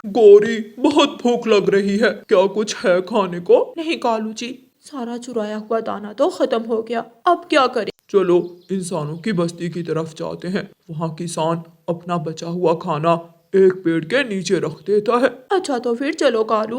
गौरी, बहुत भूख लग रही है, क्या कुछ है खाने को? नहीं कालू जी, सारा चुराया हुआ दाना तो खत्म हो गया, अब क्या करें? चलो इंसानों की बस्ती की तरफ जाते हैं। वहाँ किसान अपना बचा हुआ खाना एक पेड़ के नीचे रख देता है। अच्छा तो फिर चलो कालू,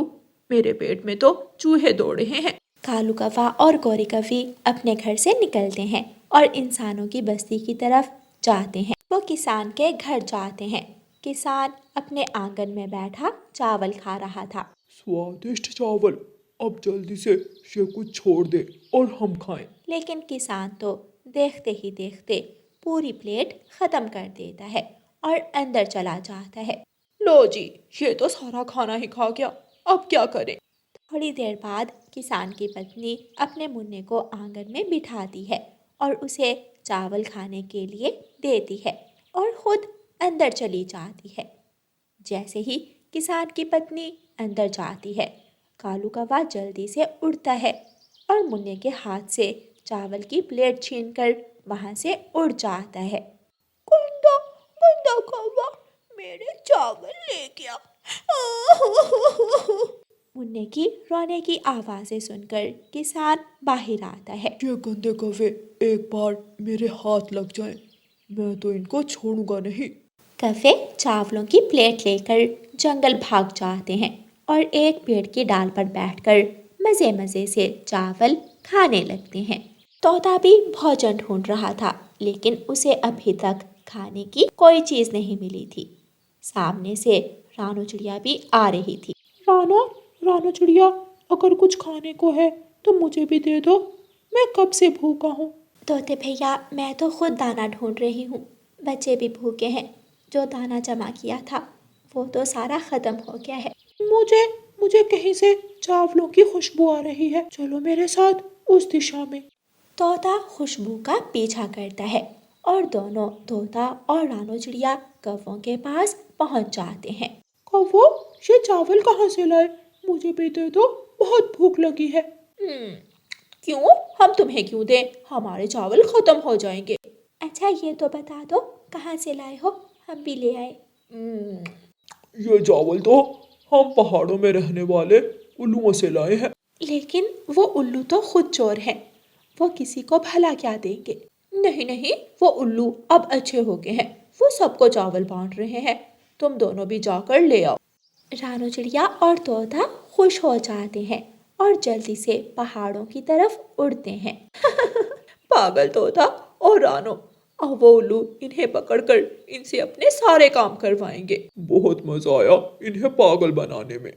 मेरे पेट में तो चूहे दौड़ रहे हैं। कालू कौवा और गौरी कौवी अपने घर से निकलते हैं और इंसानों की बस्ती की तरफ जाते हैं। वो किसान के घर जाते हैं। किसान अपने आंगन में बैठा चावल खा रहा था। स्वादिष्ट चावल, अब जल्दी से ये कुछ छोड़ दे और हम खाएं। लेकिन किसान तो देखते ही देखते पूरी प्लेट खत्म कर देता है और अंदर चला जाता है। लो जी, ये तो सारा खाना ही खा गया, अब क्या करें? थोड़ी देर बाद किसान की पत्नी अपने मुन्ने को आंगन में बिठाती है और उसे चावल खाने के लिए देती है और खुद अंदर चली जाती है। जैसे ही किसान की पत्नी अंदर जाती है, कालू कौवा जल्दी से उड़ता है और मुन्ने के हाथ से चावल की प्लेट छीनकर वहां से उड़ जाता है। गंदा गंदा कौवा मेरे चावल ले गया। मुन्ने की रोने की आवाज़ें सुनकर किसान बाहर आता है। ये गंदे कौवे एक बार मेरे हाथ लग जाए, मैं तो इनको छोड़ूंगा नहीं। कौवे चावलों की प्लेट लेकर जंगल भाग जाते हैं और एक पेड़ की डाल पर बैठकर मज़े मज़े से चावल खाने लगते हैं। तोता भी भोजन ढूंढ रहा था, लेकिन उसे अभी तक खाने की कोई चीज़ नहीं मिली थी। सामने से रानू चिड़िया भी आ रही थी। रानो रानो चिड़िया, अगर कुछ खाने को है तो मुझे भी दे दो, मैं कब से भूखा हूँ। तोते भैया, मैं तो खुद दाना ढूंढ रही हूँ, बच्चे भी भूखे हैं। जो दाना जमा किया था वो तो सारा ख़त्म हो गया है। मुझे मुझे कहीं से चावलों की खुशबू आ रही है, चलो मेरे साथ उस दिशा में। तोता खुशबू का पीछा करता है और दोनों तोता और रानो चिड़िया कौवों के पास पहुंच जाते हैं। कौवो, ये चावल कहाँ से लाए? मुझे भी दे दो, बहुत भूख लगी है। क्यों? हम तुम्हें क्यों दें? हमारे चावल खत्म हो जाएंगे। अच्छा ये तो बता दो, कहाँ से लाए हो, हम भी ले आए। ये चावल तो हम पहाड़ों में रहने वाले उल्लुओं से लाए हैं। लेकिन वो उल्लू तो खुद चोर है, वो किसी को भला क्या देंगे। नहीं नहीं, वो उल्लू अब अच्छे हो गए हैं, वो सबको चावल बांट रहे हैं, तुम दोनों भी जाकर ले आओ। रानो चिड़िया और तोता खुश हो जाते हैं और जल्दी से पहाड़ों की तरफ उड़ते हैं। पागल तोता और रानो, अब वो उल्लू इन्हें पकड़कर इनसे अपने सारे काम करवाएंगे। बहुत मजा आया इन्हें पागल बनाने में।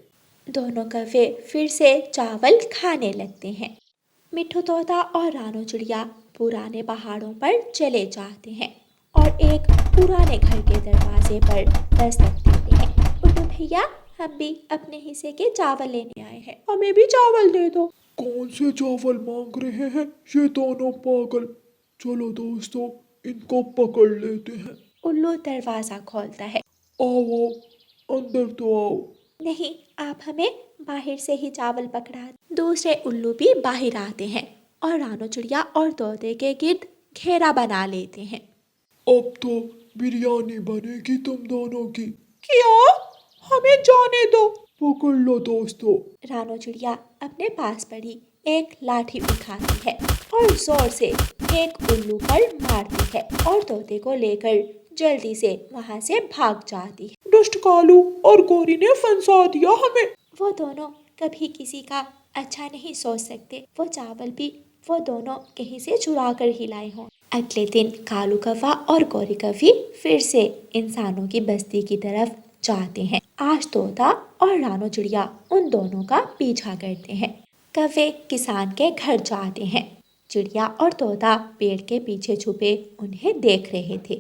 दोनों कौवे फिर से चावल खाने लगते हैं। मिट्ठू तोता और रानो चिड़िया पुराने पहाड़ों पर चले जाते हैं और एक पुराने घर के दरवाजे पर दस्तक देते हैं। उल्लू भैया, हम भी अपने हिस्से के चावल लेने आए हैं। हमें भी चावल दे दो। कौन से चावल मांग रहे हैं ये दोनों पागल? चलो दोस्तों, इनको पकड़ लेते हैं। उल्लू दरवाजा खोलता है। आओ आओ, अंदर तो आओ। नहीं, आप हमें बाहर से ही चावल पकड़ा। दूसरे उल्लू भी बाहर आते हैं और रानो चिड़िया और तोते के गिर्द घेरा बना लेते हैं। अब तो बिरयानी बनेगी तुम दोनों की। क्या? हमें जाने दो। पकड़ लो दोस्तों। रानो चिड़िया अपने पास पड़ी एक लाठी उठाती है और जोर से एक उल्लू पर मारती है और तोते को लेकर जल्दी से वहां से भाग जाती है। दुष्ट कालू और गौरी ने फंसा दिया हमें। वो दोनों कभी किसी का अच्छा नहीं सोच सकते। वो चावल भी वो दोनों कहीं से चुरा कर ही लाए हों। अगले दिन कालू कौवा और गौरी कौवी फिर से इंसानों की बस्ती की तरफ जाते हैं। आज तोता और रानो चिड़िया उन दोनों का पीछा करते हैं। कौवे किसान के घर जाते हैं। चिड़िया और तोता पेड़ के पीछे छुपे उन्हें देख रहे थे।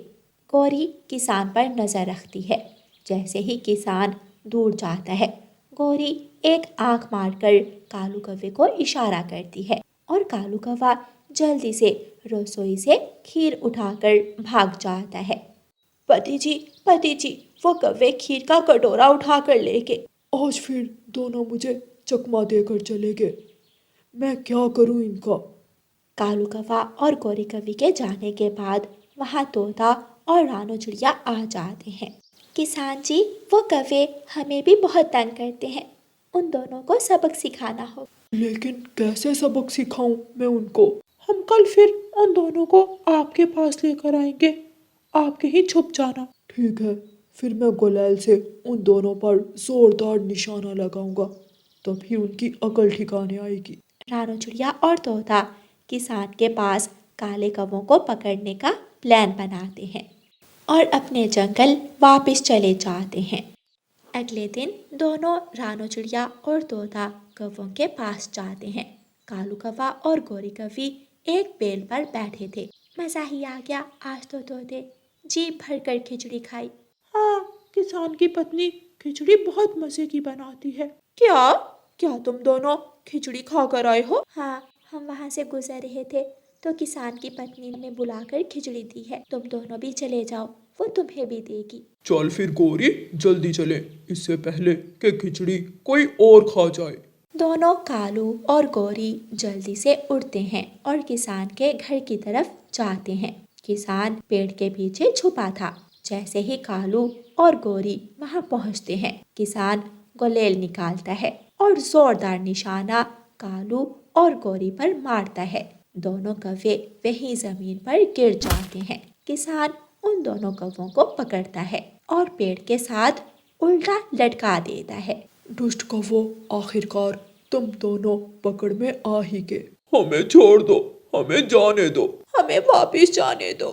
गौरी किसान पर नजर रखती है। जैसे ही किसान दूर जाता है, गौरी एक आंख मारकर कालू कौवे को इशारा करती है और कालू कौवा जल्दी से रसोई से खीर उठाकर भाग जाता है। पति जी, वो कौवे खीर का कटोरा उठाकर ले गए। आज फिर दोनों मुझे चकमा देकर चले गए, मैं क्या करूं इनका? कालू कौवा और गौरी कौवी के जाने के बाद वहाँ तोता और रानो चिड़िया आ जाते हैं। किसान जी, वो कौवे हमें भी बहुत तंग करते हैं। उन दोनों को सबक सिखाना होगा। लेकिन कैसे सबक सिखाऊं मैं उनको? हम कल फिर उन दोनों को आपके पास लेकर आएंगे, आपके ही छुप जाना। ठीक है, फिर मैं गुलेल से उन दोनों पर जोरदार निशाना लगाऊंगा, तभी उनकी अकल ठिकाने आएगी। रानू चिड़िया और तोता किसान के पास काले कौवों को पकड़ने का प्लान बनाते हैं और अपने जंगल वापस चले जाते हैं। अगले दिन दोनों रानू चिड़िया और तोता कौवों के पास जाते हैं। कालू कौवा और गोरी कौवी एक पेड़ पर बैठे थे। मज़ा ही आ गया आज तो तोते, जी भर कर खिचड़ी खाई। हाँ, किसान की पत्नी खिचड़ी बहुत मजे की बनाती है। क्या क्या तुम दोनों खिचड़ी खा कर आए हो? हाँ, हम वहाँ से गुजर रहे थे तो किसान की पत्नी ने बुलाकर खिचड़ी दी है। तुम दोनों भी चले जाओ, वो तुम्हें भी देगी। चल फिर गोरी, जल्दी चले, इससे पहले कि खिचड़ी कोई और खा जाए। दोनों कालू और गोरी जल्दी से उड़ते हैं और किसान के घर की तरफ जाते हैं। किसान पेड़ के पीछे छुपा था। जैसे ही कालू और गोरी वहां पहुंचते हैं, किसान गुलेल निकालता है और जोरदार निशाना कालू और गोरी पर मारता है। दोनों कौवे वहीं जमीन पर गिर जाते हैं। किसान उन दोनों कौवों को पकड़ता है और पेड़ के साथ उल्टा लटका देता है। दुष्ट कौवो, आखिरकार तुम दोनों पकड़ में आ ही गए। हमें छोड़ दो, हमें जाने दो, हमें वापस जाने दो।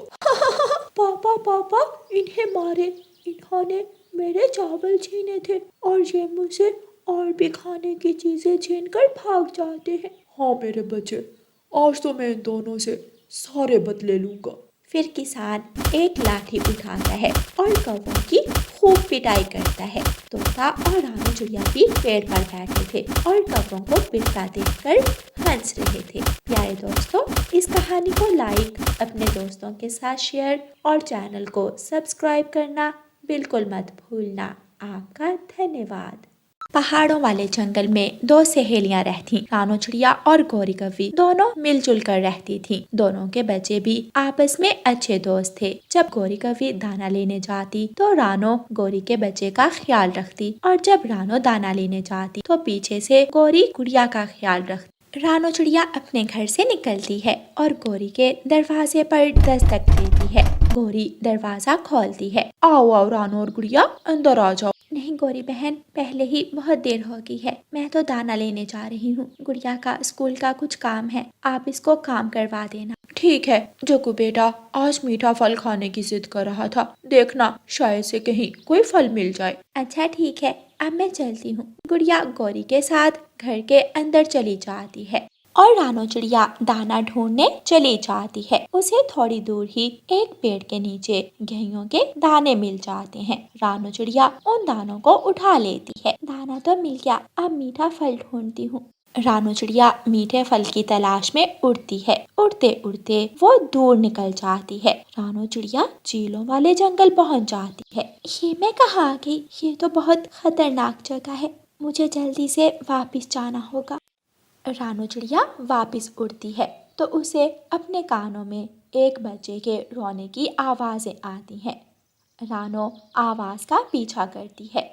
पापा पापा, इन्हें मारे, इन्होंने मेरे चावल छीने थे और ये मुझसे और भी खाने की चीजें छीन कर भाग जाते हैं। हाँ मेरे बच्चे, आज तो मैं इन दोनों से सारे बदले लूंगा। फिर किसान एक लाठी उठाता है और कौवों की खूब पिटाई करता है। तोता और रानू चिड़िया भी पेड़ पर बैठे थे और कौवों को पिटता देखकर हंस रहे थे। प्यारे दोस्तों, इस कहानी को लाइक, अपने दोस्तों के साथ शेयर और चैनल को सब्सक्राइब करना बिल्कुल मत भूलना। आपका धन्यवाद। पहाड़ों वाले जंगल में दो सहेलियां रहती। रानू चिड़िया और गोरी कौवी दोनों मिलजुल कर रहती थीं। दोनों के बच्चे भी आपस में अच्छे दोस्त थे। जब गोरी कौवी दाना लेने जाती तो रानू गोरी के बच्चे का ख्याल रखती और जब रानू दाना लेने जाती तो पीछे से गोरी गुड़िया का ख्याल रखती। रानू चिड़िया अपने घर से निकलती है और गोरी के दरवाजे पर दस्तक देती है। गोरी दरवाजा खोलती है। आओ आओ रानू और गुड़िया, अंदर आ जाओ। नहीं गोरी बहन, पहले ही बहुत देर हो गई है, मैं तो दाना लेने जा रही हूँ। गुड़िया का स्कूल का कुछ काम है, आप इसको काम करवा देना। ठीक है जग्गू बेटा, आज मीठा फल खाने की जिद कर रहा था, देखना शायद से कहीं कोई फल मिल जाए। अच्छा ठीक है, अब मैं चलती हूँ। गुड़िया गोरी के साथ घर के अंदर चली जाती है और रानू चिड़िया दाना ढूंढने चली जाती है। उसे थोड़ी दूर ही एक पेड़ के नीचे गेहूं के दाने मिल जाते हैं। रानू चिड़िया उन दानों को उठा लेती है। दाना तो मिल गया, अब मीठा फल ढूंढती हूँ। रानू चिड़िया मीठे फल की तलाश में उड़ती है। उड़ते उड़ते वो दूर निकल जाती है। रानू चिड़िया चीलों वाले जंगल पहुंच जाती है। ये मैं कहाँ आ गई? ये तो बहुत खतरनाक जगह है, मुझे जल्दी से वापिस जाना होगा। रानू चिड़िया वापस उड़ती है तो उसे अपने कानों में एक बच्चे के रोने की आवाज़ें आती हैं। रानू आवाज़ का पीछा करती है।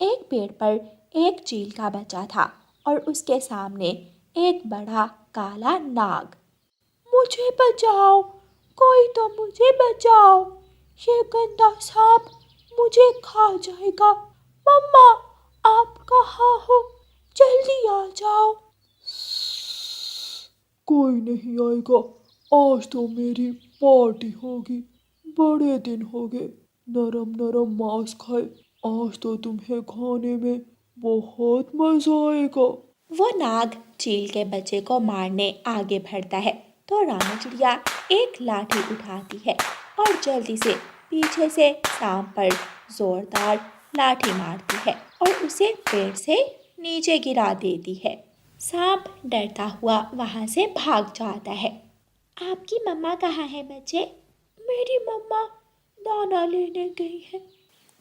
एक पेड़ पर एक चील का बच्चा था और उसके सामने एक बड़ा काला नाग। मुझे बचाओ, कोई तो मुझे बचाओ, ये गंदा सांप मुझे खा जाएगा। मम्मा, आप कहाँ हो? जल्दी आ जाओ। कोई नहीं आएगा, आज तो मेरी पार्टी होगी। बड़े दिन हो गए नरम नरम मांस खाए, आज तो तुम्हें खाने में बहुत मजा आएगा। वो नाग चील के बच्चे को मारने आगे बढ़ता है तो रानू चिड़िया एक लाठी उठाती है और जल्दी से पीछे से सांप पर जोरदार लाठी मारती है और उसे पेड़ से नीचे गिरा देती है। सांप डरता हुआ वहां से भाग जाता है। आपकी मम्मा कहाँ है बच्चे? मेरी मम्मा दाना लेने गई है।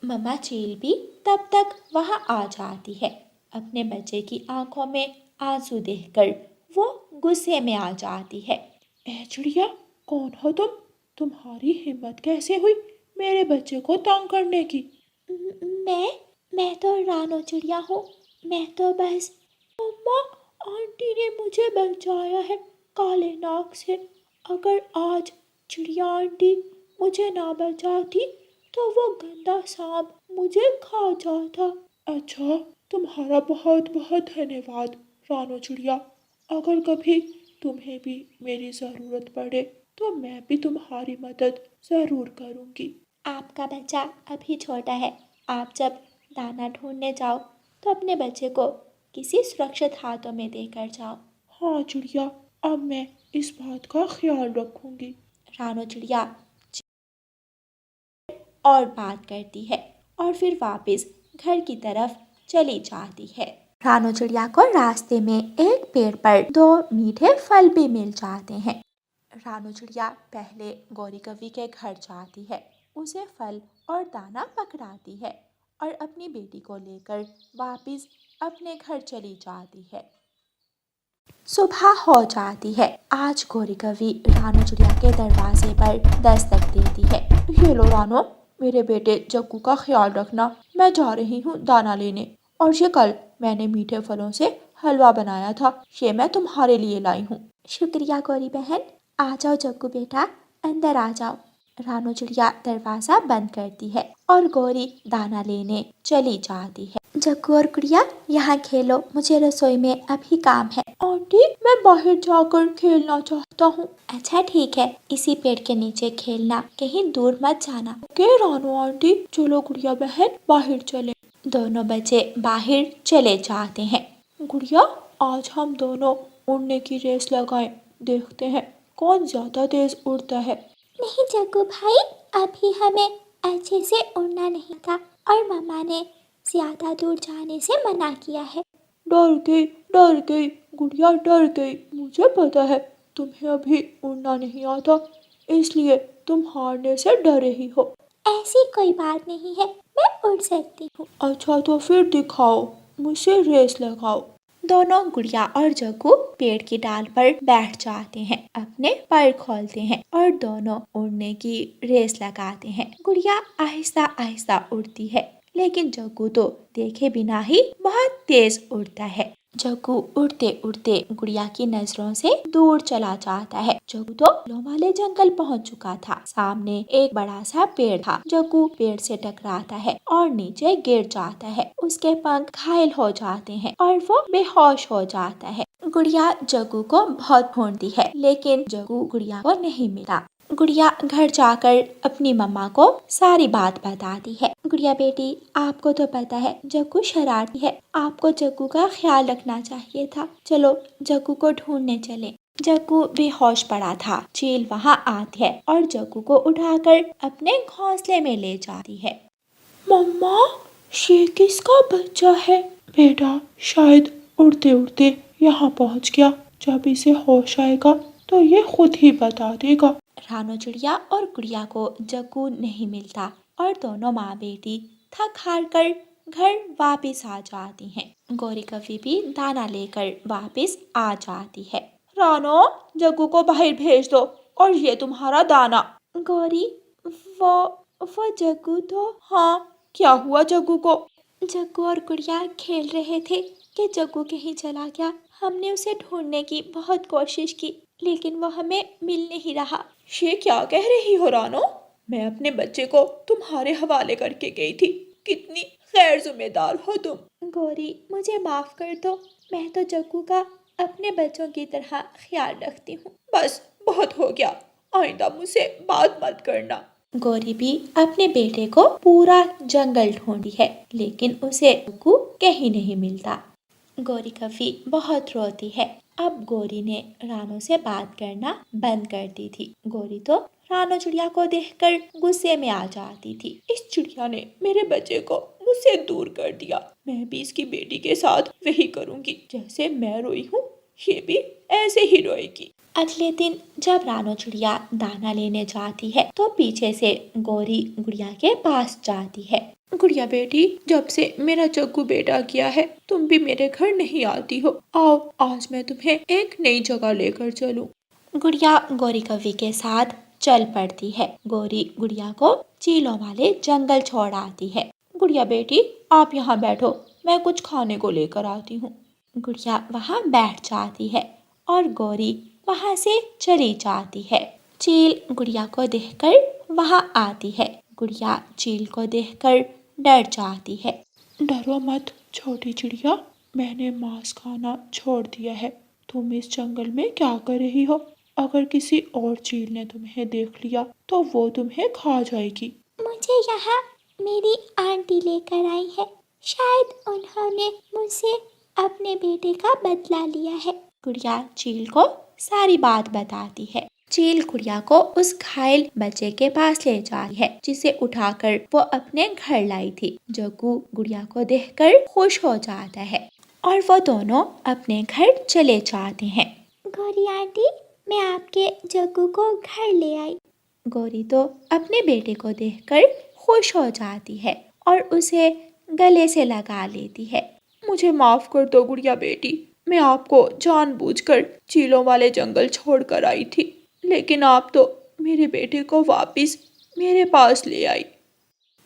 मम्मा चील भी तब तक वहां आ जाती है। अपने बच्चे की आंखों में आंसू देखकर वो गुस्से में आ जाती है। ए चिड़िया, कौन हो तुम? तुम्हारी हिम्मत कैसे हुई मेरे बच्चे को तंग करने की? मैं तो रानो चिड़िया हूँ। मैं तो बस मम्मा, आंटी ने मुझे बचाया है काले नाग से। अगर आज चिड़िया आंटी मुझे ना बचाती तो वो गंदा सांप मुझे खा जाता। अच्छा, तुम्हारा बहुत बहुत धन्यवाद रानो चिड़िया। अगर कभी तुम्हें भी मेरी ज़रूरत पड़े तो मैं भी तुम्हारी मदद ज़रूर करूँगी। आपका बच्चा अभी छोटा है। आप जब दाना ढूंढने जाओ तो अपने बच्चे को किसी सुरक्षित हाथों में देकर जाओ। हाँ चिड़िया, अब मैं इस बात का ख्याल रखूँगी। रानो चिड़िया और बात करती है और फिर वापस घर की तरफ चली जाती है। रानो चिड़िया को रास्ते में एक पेड़ पर 2 मीठे फल भी मिल जाते हैं। रानो चिड़िया पहले गौरी कवि के घर जाती है, उसे फल और दाना पकड़ाती है और अपनी बेटी को लेकर वापस अपने घर चली जाती है। सुबह हो जाती है। आज गौरी कवि रानो चिड़िया के दरवाजे पर दस्तक देती है। ये लो रानो, मेरे बेटे जग्गू का ख्याल रखना। मैं जा रही हूँ दाना लेने। और ये कल मैंने मीठे फलों से हलवा बनाया था, ये मैं तुम्हारे लिए लाई हूँ। शुक्रिया गौरी बहन। आ जाओ जग्गू बेटा, अंदर आ जाओ। रानो चिड़िया दरवाजा बंद करती है और गौरी दाना लेने चली जाती है। जग्गू और गुड़िया यहाँ खेलो, मुझे रसोई में अभी काम है। आंटी, मैं बाहर जाकर खेलना चाहता हूँ। अच्छा ठीक है, इसी पेड़ के नीचे खेलना, कहीं दूर मत जाना। ओके रानो आंटी, चलो गुड़िया बहन बाहर चले। दोनों बच्चे बाहर चले जाते हैं। गुड़िया, आज हम दोनों उड़ने की रेस लगाएं, देखते हैं कौन ज्यादा तेज उड़ता है। नहीं जग्गू भाई, अभी हमें अच्छे से उड़ना नहीं था और मम्मा ने ज्यादा दूर जाने से मना किया है। डर गई गुड़िया, डर गई। मुझे पता है तुम्हें अभी उड़ना नहीं आता, इसलिए तुम हारने से डर रही हो। ऐसी कोई बात नहीं है, मैं उड़ सकती हूँ। अच्छा तो फिर दिखाओ, मुझसे रेस लगाओ। दोनों गुड़िया और जग्गू पेड़ की डाल पर बैठ जाते हैं, अपने पर खोलते हैं और दोनों उड़ने की रेस लगाते हैं। गुड़िया आहिस्ता आहिस्ता उड़ती है, लेकिन जग्गू तो देखे बिना ही बहुत तेज उड़ता है। जग्गू उड़ते उड़ते गुड़िया की नजरों से दूर चला जाता है। जग्गू तो फूलों वाले जंगल पहुंच चुका था। सामने एक बड़ा सा पेड़ था। जग्गू पेड़ से टकराता है और नीचे गिर जाता है। उसके पंख घायल हो जाते हैं और वो बेहोश हो जाता है। गुड़िया जग्गू को बहुत ढूंढती है, लेकिन जग्गू गुड़िया को नहीं मिला। गुड़िया घर जाकर अपनी मम्मा को सारी बात बताती है। गुड़िया बेटी, आपको तो पता है जग्गू शरारती है, आपको जग्गू का ख्याल रखना चाहिए था। चलो जग्गू को ढूंढने चले। जग्गू बेहोश पड़ा था। चील वहाँ आती है और जग्गू को उठाकर अपने घोंसले में ले जाती है। मम्मा, ये किसका बच्चा है? बेटा शायद उड़ते उड़ते यहाँ पहुँच गया। जब इसे होश आएगा तो ये खुद ही बता देगा। रानो चिड़िया और गुड़िया को जग्गू नहीं मिलता और दोनों माँ बेटी थक हार कर घर वापस आ जाती हैं। गौरी कवि भी दाना लेकर वापस आ जाती है। रानो, जग्गू को बाहर भेज दो और ये तुम्हारा दाना। गौरी, वो जग्गू तो। हाँ, क्या हुआ जग्गू को? जग्गू और गुड़िया खेल रहे थे कि जग्गू कहीं चला गया। हमने उसे ढूंढने की बहुत कोशिश की, लेकिन वो हमें मिल नहीं रहा। ये क्या कह रही हो रानो? मैं अपने बच्चे को तुम्हारे हवाले करके गई थी। कितनी गैर जिम्मेदार हो तुम। गौरी, मुझे माफ कर दो। मैं तो जग्गू का अपने बच्चों की तरह ख्याल रखती हूँ। बस बहुत हो गया, आइंदा मुझसे बात मत करना। गौरी भी अपने बेटे को पूरा जंगल ढूंढी है, लेकिन उसे जग्गू कहीं नहीं मिलता। गौरी कवि बहुत रोती है। अब गौरी ने रानो से बात करना बंद कर दी थी। गौरी तो रानो चिड़िया को देखकर गुस्से में आ जाती थी। इस चिड़िया ने मेरे बच्चे को मुझसे दूर कर दिया। मैं भी इसकी बेटी के साथ वही करूंगी। जैसे मैं रोई हूँ, ये भी ऐसे ही रोएगी। अगले दिन जब रानो चिड़िया दाना लेने जाती है तो पीछे से गौरी गुड़िया के पास जाती है। गुड़िया बेटी, जब से मेरा जग्गू बेटा गया है तुम भी मेरे घर नहीं आती हो। आओ, आज मैं तुम्हें एक नई जगह लेकर चलूं। गुड़िया गौरी कवि के साथ चल पड़ती है। गौरी गुड़िया को चीलों वाले जंगल छोड़ आती है। गुड़िया बेटी, आप यहाँ बैठो, मैं कुछ खाने को लेकर आती हूँ। गुड़िया वहाँ बैठ जाती है और गौरी वहाँ से चली जाती है। चील गुड़िया को देखकर वहाँ आती है। गुड़िया चील को देखकर डर जाती है। डरो मत छोटी चिड़िया, मैंने मांस खाना छोड़ दिया है। तुम इस जंगल में क्या कर रही हो? अगर किसी और चील ने तुम्हें देख लिया तो वो तुम्हें खा जाएगी। मुझे यहाँ मेरी आंटी लेकर आई है, शायद उन्होंने मुझसे अपने बेटे का बदला लिया है। गुड़िया चील को सारी बात बताती है। चील गुड़िया को उस घायल बच्चे के पास ले जाती है, जिसे उठाकर वो अपने घर लाई थी। जग्गू गुड़िया को देखकर खुश हो जाता है और वो दोनों अपने घर चले जाते हैं। गौरी आंटी, मैं आपके जग्गू को घर ले आई। गौरी तो अपने बेटे को देखकर खुश हो जाती है और उसे गले से लगा लेती है। मुझे माफ कर दो गुड़िया बेटी, मैं आपको जानबूझकर चीलों वाले जंगल छोड़कर आई थी, लेकिन आप तो मेरे बेटे को वापस मेरे पास ले आई।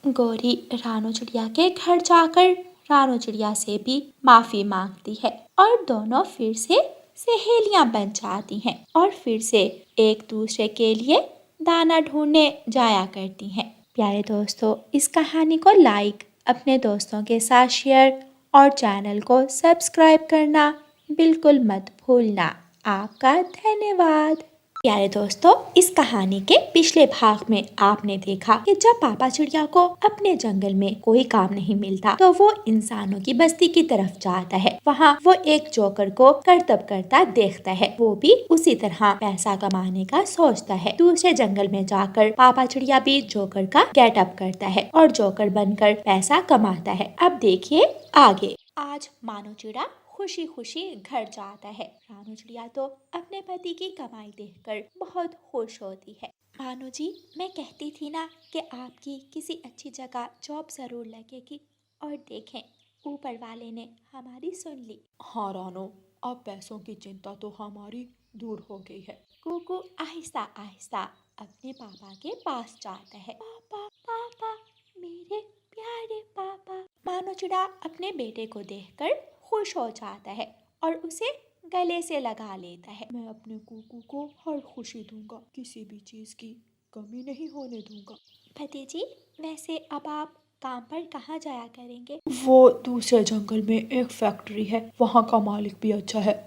गौरी रानू चिड़िया के घर जाकर रानू चिड़िया से भी माफी मांगती है और दोनों फिर से सहेलियां बन जाती हैं और फिर से एक दूसरे के लिए दाना ढूंढने जाया करती हैं। प्यारे दोस्तों, इस कहानी को लाइक, अपने दोस्तों के साथ शेयर और चैनल को सब्सक्राइब करना बिल्कुल मत भूलना। आपका धन्यवाद। प्यारे दोस्तों, इस कहानी के पिछले भाग में आपने देखा कि जब पापा चिड़िया को अपने जंगल में कोई काम नहीं मिलता तो वो इंसानों की बस्ती की तरफ जाता है। वहाँ वो एक जोकर को करतब करता देखता है। वो भी उसी तरह पैसा कमाने का सोचता है। दूसरे जंगल में जाकर पापा चिड़िया भी जोकर का गेटअप करता है और जोकर बनकर पैसा कमाता है। अब देखिए आगे। आज मानो चिड़ा खुशी खुशी घर जाता है। रानू चिड़िया तो अपने पति की कमाई देखकर बहुत खुश होती है। मानो जी, मैं कहती थी ना कि आपकी किसी अच्छी जगह जॉब जरूर लगेगी, और देखें ऊपर वाले ने हमारी सुन ली। हाँ रानो, अब पैसों की चिंता तो हमारी दूर हो गई है। कुकू आहिस्ता आहिस्ता अपने पापा के पास जाता है। पापा पापा, मेरे प्यारे पापा। मानो चिड़ा अपने बेटे को देखकर खुश हो जाता है और उसे गले से लगा लेता है। मैं अपने कुकू को हर खुशी दूंगा, किसी भी चीज की कमी नहीं होने दूंगा। भतीजी, वैसे अब आप काम पर कहाँ जाया करेंगे? वो दूसरे जंगल में एक फैक्ट्री है, वहाँ का मालिक भी अच्छा है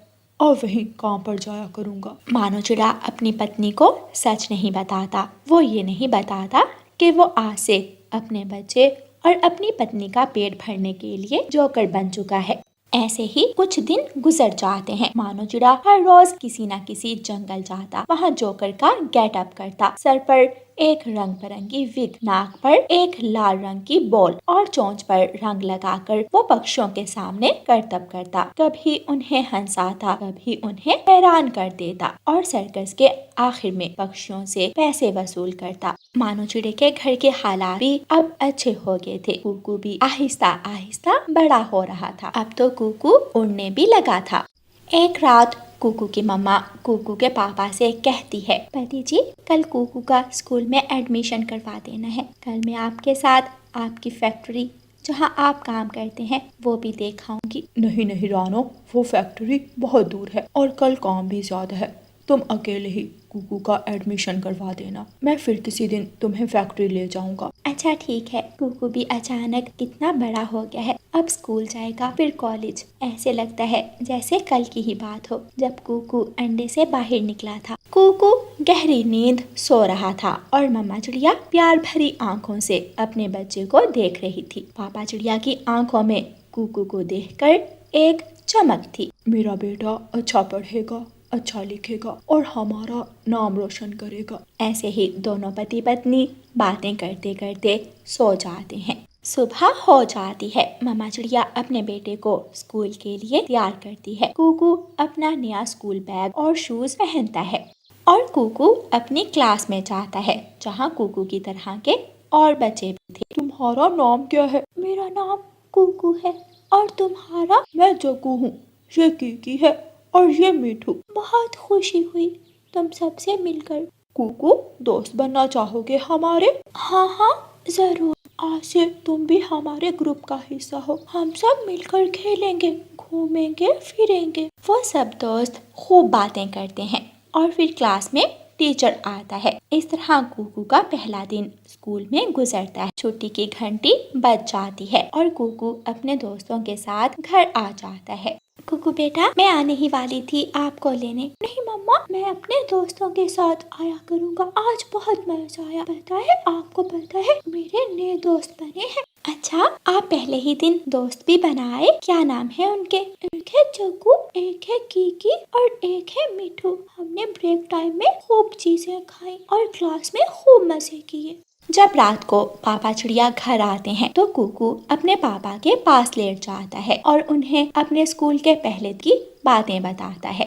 और वहीं काम पर जाया करूँगा। मानो चिड़ा अपनी पत्नी को सच नहीं बताता। वो ये नहीं बताता कि वो आज से अपने बच्चे और अपनी पत्नी का पेट भरने के लिए जोकर बन चुका है। ऐसे ही कुछ दिन गुजर जाते हैं। मानो चिड़ा हर रोज किसी न किसी जंगल जाता, वहाँ जोकर का गेटअप करता। सर पर एक रंग बिरंगी विग, नाक पर एक लाल रंग की बॉल और चोंच पर रंग लगाकर वो पक्षियों के सामने करतब करता। कभी उन्हें हंसाता, कभी उन्हें हैरान कर देता और सर्कस के आखिर में पक्षियों से पैसे वसूल करता। मानो चिड़े के घर के हालात भी अब अच्छे हो गए थे। कुकू भी आहिस्ता आहिस्ता बड़ा हो रहा था। अब तो कुकू उड़ने भी लगा था। एक रात कुकू की मम्मा कुकू के पापा से कहती है, पति जी, कल कुकू का स्कूल में एडमिशन करवा देना है। कल मैं आपके साथ आपकी फैक्ट्री जहाँ आप काम करते हैं वो भी दिखाऊंगी। नहीं नहीं रानो, वो फैक्ट्री बहुत दूर है और कल काम भी ज्यादा है। तुम अकेले ही कुकू का एडमिशन करवा देना, मैं फिर किसी दिन तुम्हें फैक्ट्री ले जाऊंगा। अच्छा ठीक है। कुकू भी अचानक कितना बड़ा हो गया है, अब स्कूल जाएगा फिर कॉलेज। ऐसे लगता है जैसे कल की ही बात हो जब कुकू अंडे से बाहर निकला था। कुकू गहरी नींद सो रहा था और मम्मा चिड़िया प्यार भरी आंखों से अपने बच्चे को देख रही थी। पापा चिड़िया की आंखों में कुकू को देखकर एक चमक थी। मेरा बेटा अच्छा पढ़ेगा, अच्छा लिखेगा और हमारा नाम रोशन करेगा। ऐसे ही दोनों पति पत्नी बातें करते करते सो जाते हैं। सुबह हो जाती है। मम्मा चिड़िया अपने बेटे को स्कूल के लिए तैयार करती है। कुकू अपना नया स्कूल बैग और शूज पहनता है और कुकू अपनी क्लास में जाता है जहाँ कुकू की तरह के और बच्चे भी थे। तुम्हारा नाम क्या है? मेरा नाम कुकू है। और तुम्हारा? मैं जग्गू हूँ, ये कीकी है और ये मीठू। बहुत खुशी हुई तुम सबसे मिलकर। कुकू, दोस्त बनना चाहोगे हमारे? हाँ हाँ जरूर। आज से तुम भी हमारे ग्रुप का हिस्सा हो। हम सब मिलकर खेलेंगे, घूमेंगे फिरेंगे। वो सब दोस्त खूब बातें करते हैं और फिर क्लास में टीचर आता है। इस तरह कुकू का पहला दिन स्कूल में गुजरता है। छुट्टी की घंटी बज जाती है और कुकू अपने दोस्तों के साथ घर आ जाता है। कुकू बेटा, मैं आने ही वाली थी आपको लेने। नहीं मम्मा, मैं अपने दोस्तों के साथ आया करूँगा। आज बहुत मजा आया। पता है, आपको पता है मेरे नए दोस्त बने हैं। अच्छा, आप पहले ही दिन दोस्त भी बनाए? क्या नाम है उनके? एक है जग्गू, एक है कीकी और एक है मिठू। हमने ब्रेक टाइम में खूब चीजें खाई और क्लास में खूब मजे किए। जब रात को पापा चिड़िया घर आते हैं तो कुकू अपने पापा के पास लेट जाता है और उन्हें अपने स्कूल के पहले की बातें बताता है।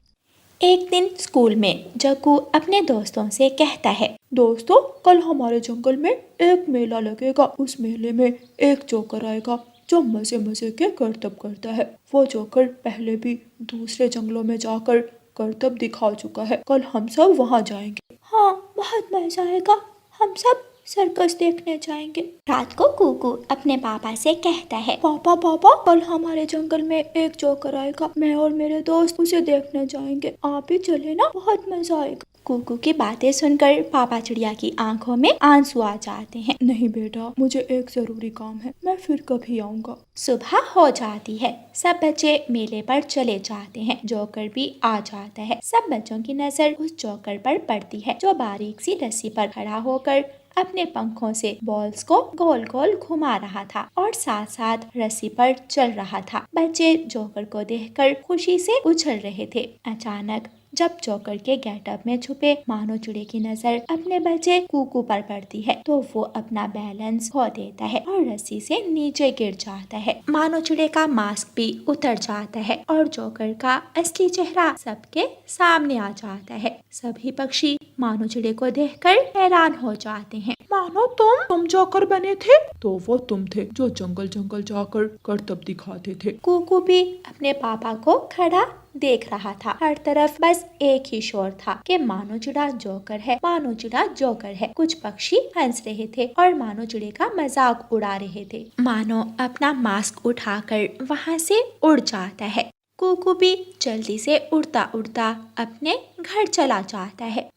एक दिन स्कूल में जग्गू अपने दोस्तों से कहता है, दोस्तों, कल हमारे जंगल में एक मेला लगेगा। उस मेले में एक जोकर आएगा जो मजे मजे के करतब करता है। वो जोकर पहले भी दूसरे जंगलों में जाकर करतब दिखा चुका है। कल हम सब वहाँ जाएंगे। हाँ, बहुत मजा आएगा। हम सब सर्कस देखने जाएंगे। रात को कुकू अपने पापा से कहता है, पापा पापा, कल हमारे जंगल में एक जोकर आएगा। मैं और मेरे दोस्त उसे देखने जाएंगे। आप भी चले ना, बहुत मजा आएगा। कुकू की बातें सुनकर पापा चिड़िया की आंखों में आंसू आ जाते हैं। नहीं बेटा, मुझे एक जरूरी काम है, मैं फिर कभी आऊँगा। सुबह हो जाती है। सब बच्चे मेले पर चले जाते हैं। जोकर भी आ जाता है। सब बच्चों की नजर उस जोकर पर पड़ती है जो बारीक सी रस्सी पर खड़ा होकर अपने पंखों से बॉल्स को गोल गोल घुमा रहा था और साथ साथ रस्सी पर चल रहा था। बच्चे जोकर को देखकर खुशी से उछल रहे थे। अचानक जब जोकर के गेटअप में छुपे मानो चिड़े की नजर अपने बच्चे कुकू पर पड़ती है तो वो अपना बैलेंस खो देता है और रस्सी से नीचे गिर जाता है। मानो चिड़े का मास्क भी उतर जाता है और जोकर का असली चेहरा सबके सामने आ जाता है। सभी पक्षी मानो चिड़े को देखकर हैरान हो जाते हैं। मानो तुम जोकर बने थे? तो वो तुम थे जो जंगल जंगल जाकर करतब दिखाते थे। कुकू भी अपने पापा को खड़ा देख रहा था। हर तरफ बस एक ही शोर था कि मानो चिड़ा जोकर है, मानो चिड़ा जोकर है। कुछ पक्षी हंस रहे थे और मानो चिड़े का मजाक उड़ा रहे थे। मानो अपना मास्क उठाकर वहाँ से उड़ जाता है। कुकू भी जल्दी से उड़ता उड़ता अपने घर चला जाता है।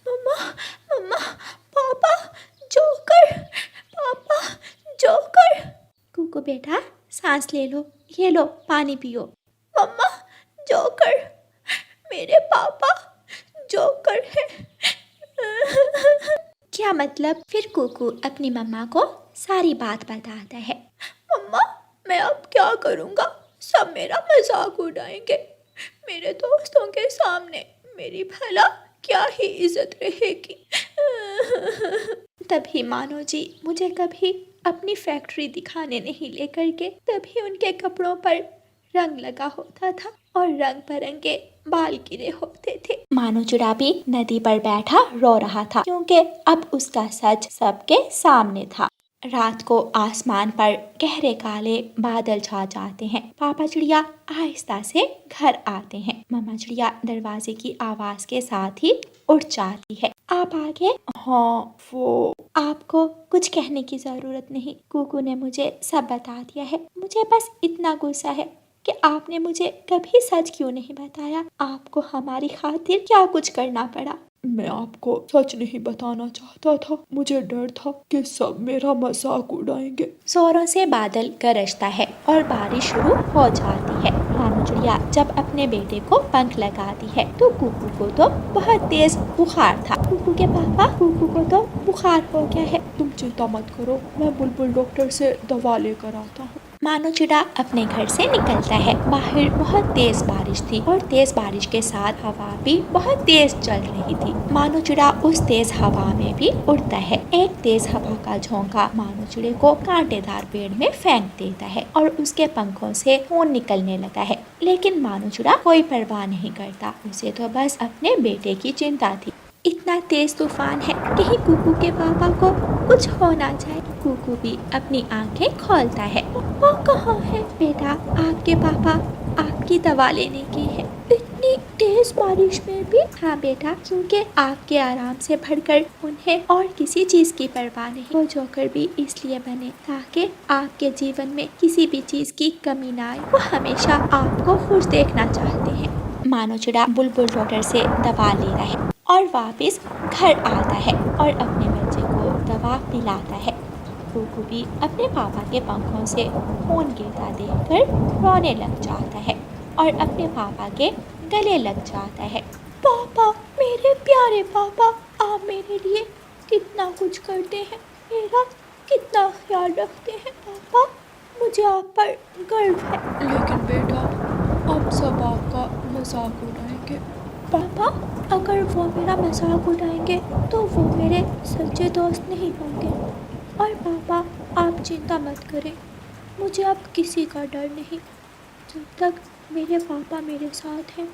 मम्मा, मम्मा, पापा, जोकर, पापा, जोकर। कुकू बेटा, सांस ले लो, ये लो पानी पियो। मम्मा, जोकर, मेरे पापा जोकर है। क्या मतलब? फिर कुकू अपनी मम्मा को सारी बात बताता है। मम्मा, मैं अब क्या करूँगा? सब मेरा मजाक उड़ाएंगे। मेरे दोस्तों के सामने मेरी भला क्या ही इज्जत रहेगी। तभी मानो जी मुझे कभी अपनी फैक्ट्री दिखाने नहीं लेकर के, तभी उनके कपड़ों पर रंग लगा होता था और रंग बिरंगे बाल गिरे होते थे। मानो चिड़ा भी नदी पर बैठा रो रहा था क्योंकि अब उसका सच सबके सामने था। रात को आसमान पर गहरे काले बादल छा जाते हैं। पापा चिड़िया आहिस्ता से घर आते हैं। मम्मा चिड़िया दरवाजे की आवाज के साथ ही उठ जाती है। आप आ गए? हाँ, वो आपको कुछ कहने की जरूरत नहीं। कुकू ने मुझे सब बता दिया है। मुझे बस इतना गुस्सा है कि आपने मुझे कभी सच क्यों नहीं बताया। आपको हमारी खातिर क्या कुछ करना पड़ा। मैं आपको सच नहीं बताना चाहता था। मुझे डर था कि सब मेरा मजाक उड़ाएंगे। जोरों से बादल गरजता है और बारिश शुरू हो जाती है। मानो चिड़िया जब अपने बेटे को पंख लगाती है तो कुकू को तो बहुत तेज बुखार था। कुकू के पापा, कुकू को तो बुखार हो गया है। तुम चिंता मत करो, मैं बुलबुल डॉक्टर से दवा लेकर आता हूँ। मानो चिड़ा अपने घर से निकलता है। बाहर बहुत तेज बारिश थी और तेज बारिश के साथ हवा भी बहुत तेज चल रही थी। मानो चिड़ा उस तेज हवा में भी उड़ता है। एक तेज हवा का झोंका मानो चिड़े को कांटेदार पेड़ में फेंक देता है और उसके पंखों से खून निकलने लगा है। लेकिन मानो चिड़ा कोई परवाह नहीं करता। उसे तो बस अपने बेटे की चिंता थी। इतना तेज तूफान है, कहीं कुकू के पापा को कुछ हो ना जाए। कुकू भी अपनी आंखें खोलता है। वो कहाँ है? बेटा, आपके पापा आपकी दवा लेने गए हैं। इतनी तेज इस बारिश में भी? हाँ बेटा, क्योंकि आपके आराम से बढ़कर उन्हें और किसी चीज की परवाह नहीं। वो जोकर भी इसलिए बने ताकि आपके जीवन में किसी भी चीज की कमी ना आए। वो हमेशा आपको खुश देखना चाहते हैं। मानो चिड़ा बुलबुल डॉक्टर से दवा ले रहा है और वापस घर आता है और अपने बच्चे को दवा पिलाता है। कुकू भी अपने पापा के पंखों से खून गिरता देखकर रोने लग जाता है और अपने पापा के गले लग जाता है। पापा, मेरे प्यारे पापा, आप मेरे लिए कितना कुछ करते हैं, मेरा कितना ख्याल रखते हैं। पापा, मुझे आप पर गर्व है। लेकिन बेटा, अब सब आपका मजाक उड़ाएंगे। पापा, अगर वो मेरा मजाक उड़ाएंगे तो वो मेरे सच्चे दोस्त नहीं होंगे। और पापा, आप चिंता मत करें, मुझे अब किसी का डर नहीं। जब तक मेरे पापा मेरे साथ हैं,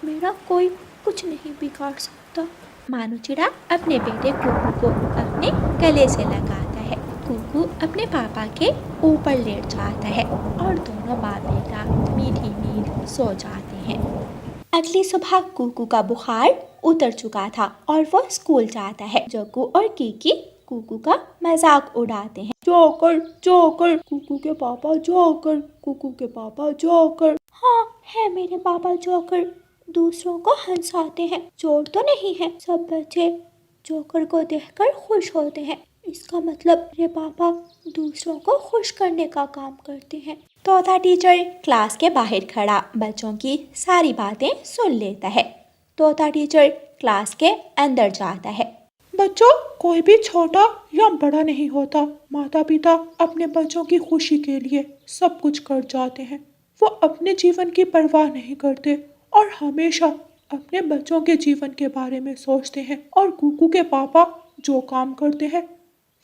मेरा कोई कुछ नहीं बिगाड़ सकता। मानो चिड़ा अपने बेटे कुकू को अपने गले से लगाता है। कुकू अपने पापा के ऊपर लेट जाता है और दोनों बाप बेटा मीठी नींद सो जाते हैं। अगली सुबह कुकू का बुखार उतर चुका था और वो स्कूल जाता है। जग्गू और कीकी कुकू का मजाक उड़ाते हैं। जोकर जोकर, कुकू के पापा जोकर, कुकू के पापा जोकर। हाँ, है मेरे पापा जोकर, दूसरों को हंसाते हैं। चोर तो नहीं है। सब बच्चे जोकर को देखकर खुश होते हैं। इसका मतलब मेरे पापा दूसरों को खुश करने का काम करते हैं। तोता टीचर क्लास के बाहर खड़ा बच्चों की सारी बातें सुन लेता है। तोता टीचर क्लास के अंदर जाता है। बच्चों, कोई भी छोटा या बड़ा नहीं होता। माता पिता अपने बच्चों की खुशी के लिए सब कुछ कर जाते हैं। वो अपने जीवन की परवाह नहीं करते और हमेशा अपने बच्चों के जीवन के बारे में सोचते हैं। और कुकू के पापा जो काम करते हैं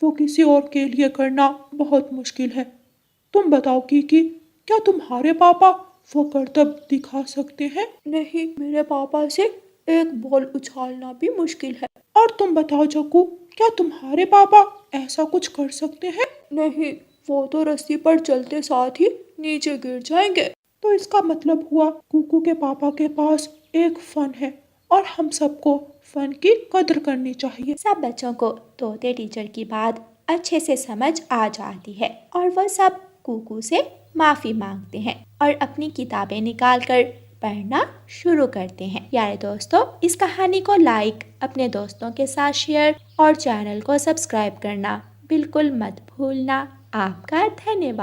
वो किसी और के लिए करना बहुत मुश्किल है। तुम बताओ कीकी, क्या तुम्हारे पापा वो कर्तव्य दिखा सकते हैं? नहीं, मेरे पापा से एक बॉल उछालना भी मुश्किल है। और तुम बताओ जग्गू, क्या तुम्हारे पापा ऐसा कुछ कर सकते हैं? नहीं, वो तो रस्सी पर चलते साथ ही नीचे गिर जाएंगे। तो इसका मतलब हुआ कुकू के पापा के पास एक फन है और हम सबको फन की कदर करनी चाहिए। सब बच्चों को तोते टीचर की बात अच्छे से समझ आ जाती है और वह सब कुकू से माफी मांगते हैं और अपनी किताबें निकालकर पढ़ना शुरू करते हैं। यारे दोस्तों, इस कहानी को लाइक, अपने दोस्तों के साथ शेयर और चैनल को सब्सक्राइब करना बिल्कुल मत भूलना। आपका धन्यवाद।